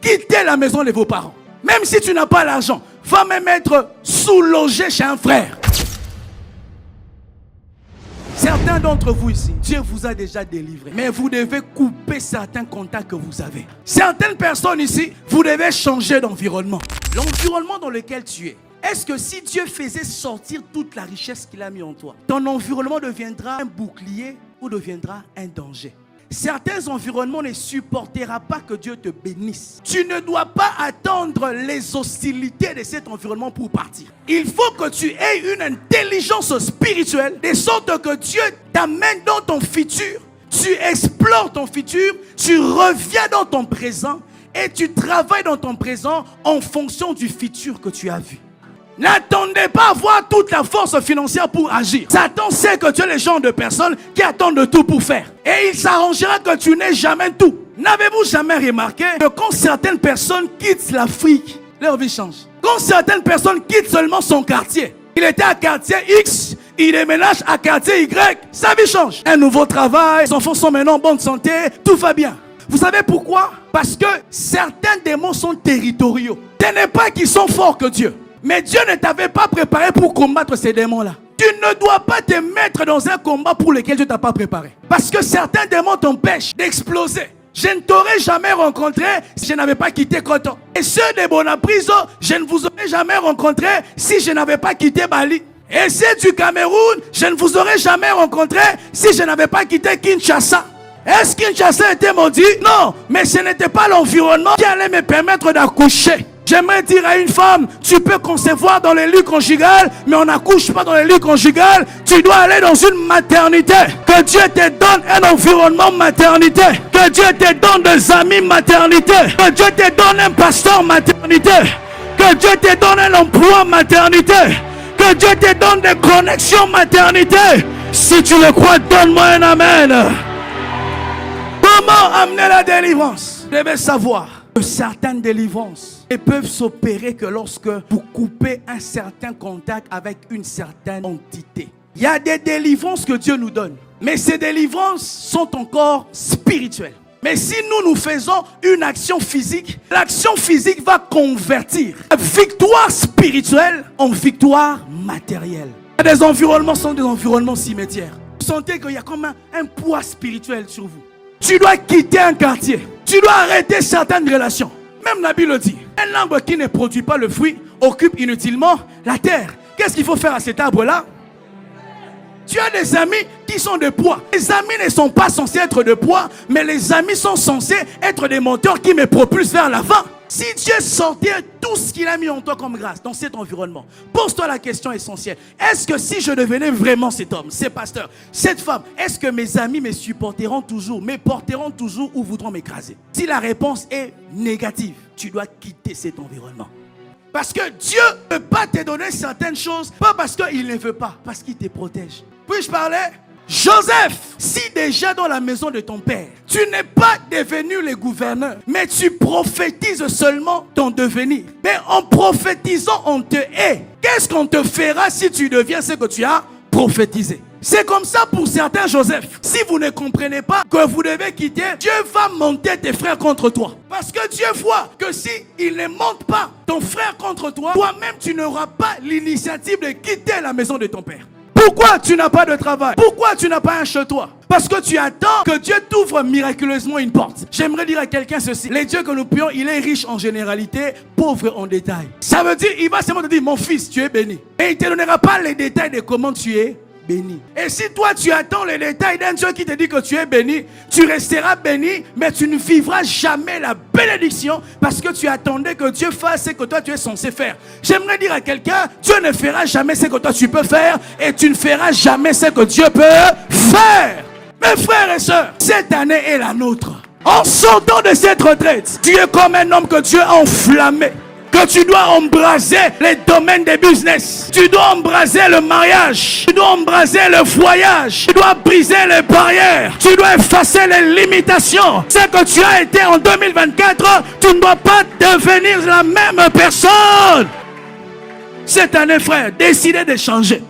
quitter la maison de vos parents. Même si tu n'as pas l'argent, va même être sous-logé chez un frère. Certains d'entre vous ici, Dieu vous a déjà délivré. Mais vous devez couper certains contacts que vous avez. Certaines personnes ici, vous devez changer d'environnement. L'environnement dans lequel tu es. Est-ce que si Dieu faisait sortir toute la richesse qu'il a mis en toi, ton environnement deviendra un bouclier ou deviendra un danger? Certains environnements ne supporteront pas que Dieu te bénisse. Tu ne dois pas attendre les hostilités de cet environnement pour partir. Il faut que tu aies une intelligence spirituelle de sorte que Dieu t'amène dans ton futur. Tu explores ton futur, tu reviens dans ton présent et tu travailles dans ton présent en fonction du futur que tu as vu. N'attendez pas à avoir toute la force financière pour agir. Satan sait que tu es le genre de personne qui attendent de tout pour faire. Et il s'arrangera que tu n'aies jamais tout. N'avez-vous jamais remarqué que quand certaines personnes quittent l'Afrique, leur vie change? Quand certaines personnes quittent seulement son quartier, il était à quartier X, il déménage à quartier Y, sa vie change. Un nouveau travail, ses enfants sont maintenant en bonne santé, tout va bien. Vous savez pourquoi? Parce que certains démons sont territoriaux. Ce n'est pas qu'ils sont forts que Dieu. Mais Dieu ne t'avait pas préparé pour combattre ces démons-là. Tu ne dois pas te mettre dans un combat pour lequel Dieu ne t'a pas préparé. Parce que certains démons t'empêchent d'exploser. Je ne t'aurais jamais rencontré si je n'avais pas quitté Coton. Et ceux de Bonapriso, je ne vous aurais jamais rencontré si je n'avais pas quitté Bali. Et ceux du Cameroun, je ne vous aurais jamais rencontré si je n'avais pas quitté Kinshasa. Est-ce que Kinshasa était maudit? Non, mais ce n'était pas l'environnement qui allait me permettre d'accoucher. J'aimerais dire à une femme, tu peux concevoir dans les lieux conjugales, mais on n'accouche pas dans les lieux conjugales. Tu dois aller dans une maternité. Que Dieu te donne un environnement maternité. Que Dieu te donne des amis maternité. Que Dieu te donne un pasteur maternité. Que Dieu te donne un emploi maternité. Que Dieu te donne des connexions maternité. Si tu le crois, donne-moi un amen. Comment amener la délivrance? Vous devez savoir que certaines délivrances ne peuvent s'opérer que lorsque vous coupez un certain contact avec une certaine entité. Il y a des délivrances que Dieu nous donne, mais ces délivrances sont encore spirituelles. Mais si nous faisons une action physique, l'action physique va convertir la victoire spirituelle en victoire matérielle. Des environnements sont des environnements cimetières. Vous sentez qu'il y a comme un poids spirituel sur vous. Tu dois quitter un quartier. Tu dois arrêter certaines relations. Même la Bible dit, un arbre qui ne produit pas le fruit occupe inutilement la terre. Qu'est-ce qu'il faut faire à cet arbre-là? Tu as des amis qui sont de poids. Les amis ne sont pas censés être de poids, mais les amis sont censés être des moteurs qui me propulsent vers l'avant. Si Dieu sortait tout ce qu'il a mis en toi comme grâce dans cet environnement, pose-toi la question essentielle. Est-ce que si je devenais vraiment cet homme, ce pasteur, cette femme, est-ce que mes amis me supporteront toujours, me porteront toujours ou voudront m'écraser? Si la réponse est négative, tu dois quitter cet environnement. Parce que Dieu ne peut pas te donner certaines choses, pas parce qu'il ne veut pas, parce qu'il te protège. Puis-je parler? Joseph, si déjà dans la maison de ton père, tu n'es pas devenu le gouverneur, mais tu prophétises seulement ton devenir. Mais en prophétisant, on te hait. Qu'est-ce qu'on te fera si tu deviens ce que tu as prophétisé? C'est comme ça pour certains, Joseph. Si vous ne comprenez pas que vous devez quitter, Dieu va monter tes frères contre toi. Parce que Dieu voit que si il ne monte pas ton frère contre toi, toi-même tu n'auras pas l'initiative de quitter la maison de ton père. Pourquoi tu n'as pas de travail? Pourquoi tu n'as pas un chez toi? Parce que tu attends que Dieu t'ouvre miraculeusement une porte. J'aimerais dire à quelqu'un ceci. Le Dieu que nous prions, il est riche en généralité, pauvre en détails. Ça veut dire, il va seulement te dire, mon fils, tu es béni. Et il ne te donnera pas les détails de comment tu es béni. Et si toi tu attends les détails d'un Dieu qui te dit que tu es béni, tu resteras béni, mais tu ne vivras jamais la bénédiction parce que tu attendais que Dieu fasse ce que toi tu es censé faire. J'aimerais dire à quelqu'un, Dieu ne fera jamais ce que toi tu peux faire et tu ne feras jamais ce que Dieu peut faire. Mes frères et sœurs, cette année est la nôtre. En sortant de cette retraite, tu es comme un homme que Dieu a enflammé. Que tu dois embraser les domaines des business. Tu dois embraser le mariage. Tu dois embraser le voyage. Tu dois briser les barrières. Tu dois effacer les limitations. Ce que tu as été en 2024, tu ne dois pas devenir la même personne. Cette année, frère, décidez de changer.